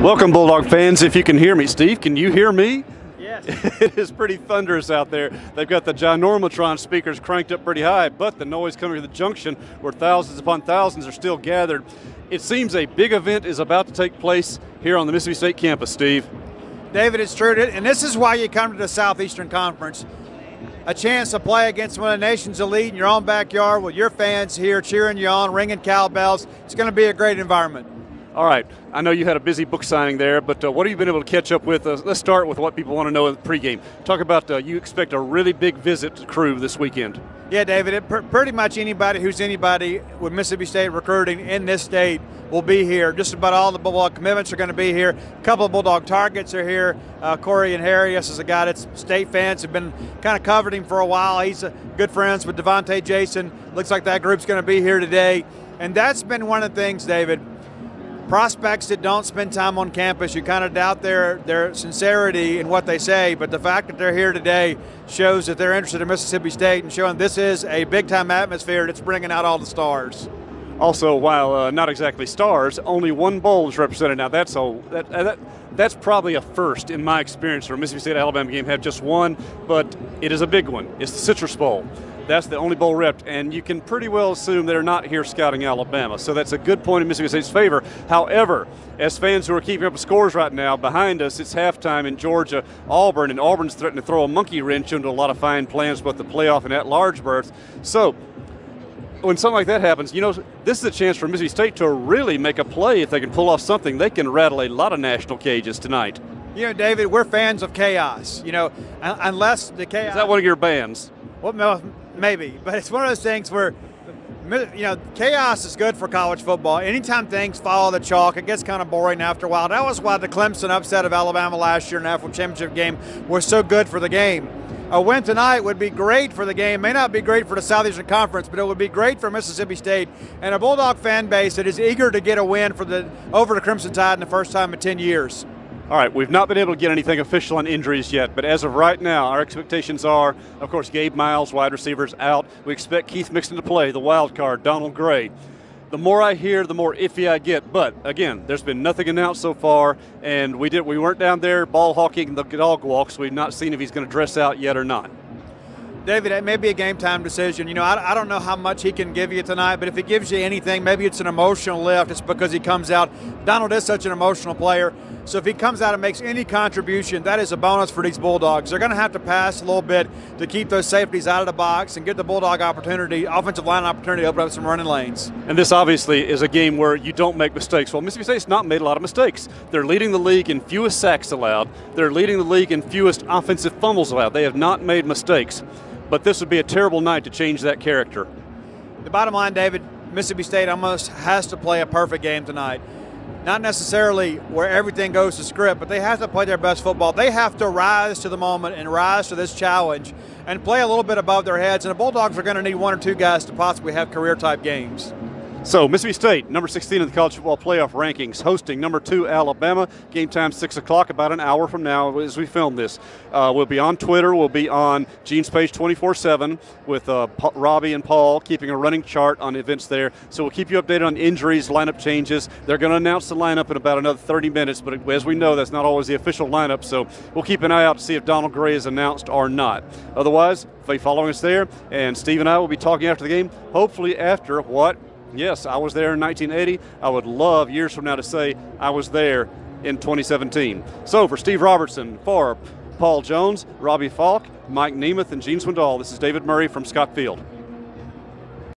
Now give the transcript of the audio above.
Welcome, Bulldog fans. If you can hear me, Steve, can you hear me? Yes. It is pretty thunderous out there. They've got the Ginormatron speakers cranked up pretty high, but the noise coming to the junction where thousands upon thousands are still gathered. It seems a big event is about to take place here on the Mississippi State campus, Steve. David, it's true. And this is why you come to the Southeastern Conference. A chance to play against one of the nation's elite in your own backyard with your fans here cheering you on, ringing cowbells. It's going to be a great environment. All right. I know you had a busy book signing there, but what have you been able to catch up with? Let's start with what people want to know in the pregame. Talk about you expect a really big visit to Crew this weekend. Yeah, David, pretty much anybody who's anybody with Mississippi State recruiting in this state will be here. Just about all the Bulldog commitments are going to be here. A couple of Bulldog targets are here. Corey and Harry, this is a guy that State fans have been kind of covering him for a while. He's good friends with Devontae Jason. Looks like that group's going to be here today. And that's been one of the things, David. Prospects that don't spend time on campus, you kind of doubt their sincerity in what they say, but the fact that they're here today shows that they're interested in Mississippi State and showing this is a big-time atmosphere that's bringing out all the stars. Also, while not exactly stars, only one bowl is represented. Now, that's probably a first in my experience for a Mississippi State-Alabama game, have just one, but it is a big one. It's the Citrus Bowl. That's the only bowl rep, and you can pretty well assume they're not here scouting Alabama. So that's a good point in Mississippi State's favor. However, as fans who are keeping up with scores right now, behind us, it's halftime in Georgia, Auburn, and Auburn's threatening to throw a monkey wrench into a lot of fine plans, both the playoff and at-large berth. So when something like that happens, you know, this is a chance for Mississippi State to really make a play. If they can pull off something, they can rattle a lot of national cages tonight. You know, David, we're fans of chaos. You know, unless the chaos. Is that one of your bands? Well, maybe, but it's one of those things where, you know, chaos is good for college football. Anytime things follow the chalk, it gets kind of boring after a while. That was why the Clemson upset of Alabama last year in the National Championship game was so good for the game. A win tonight would be great for the game. May not be great for the Southeastern Conference, but it would be great for Mississippi State and a Bulldog fan base that is eager to get a win over the Crimson Tide in the first time in 10 years. All right, we've not been able to get anything official on injuries yet, but as of right now, our expectations are, of course, Gabe Miles, wide receivers, out. We expect Keith Mixon to play, the wild card, Donald Gray. The more I hear, the more iffy I get. But, again, there's been nothing announced so far, and we weren't down there ball hawking the dog walks. We've not seen if he's going to dress out yet or not. David, it may be a game-time decision. You know, I don't know how much he can give you tonight, but if he gives you anything, maybe it's an emotional lift. It's because he comes out. Donald is such an emotional player. So if he comes out and makes any contribution, that is a bonus for these Bulldogs. They're going to have to pass a little bit to keep those safeties out of the box and give the Bulldog offensive line opportunity to open up some running lanes. And this obviously is a game where you don't make mistakes. Well, Mississippi State's not made a lot of mistakes. They're leading the league in fewest sacks allowed. They're leading the league in fewest offensive fumbles allowed. They have not made mistakes. But this would be a terrible night to change that character. The bottom line, David, Mississippi State almost has to play a perfect game tonight. Not necessarily where everything goes to script, but they have to play their best football. They have to rise to the moment and rise to this challenge and play a little bit above their heads. And the Bulldogs are going to need one or two guys to possibly have career-type games. So Mississippi State, number 16 in the college football playoff rankings, hosting number 2 Alabama. Game time 6 o'clock, about an hour from now as we film this. We'll be on Twitter. We'll be on Gene's page 24/7 with Robbie and Paul keeping a running chart on events there. So we'll keep you updated on injuries, lineup changes. They're going to announce the lineup in about another 30 minutes, but as we know, that's not always the official lineup. So we'll keep an eye out to see if Donald Gray is announced or not. Otherwise, be following us there, and Steve and I will be talking after the game, hopefully after what? Yes, I was there in 1980. I would love years from now to say I was there in 2017. So for Steve Robertson, for Paul Jones, Robbie Falk, Mike Nemeth, and Gene Swindoll, this is David Murray from Scott Field.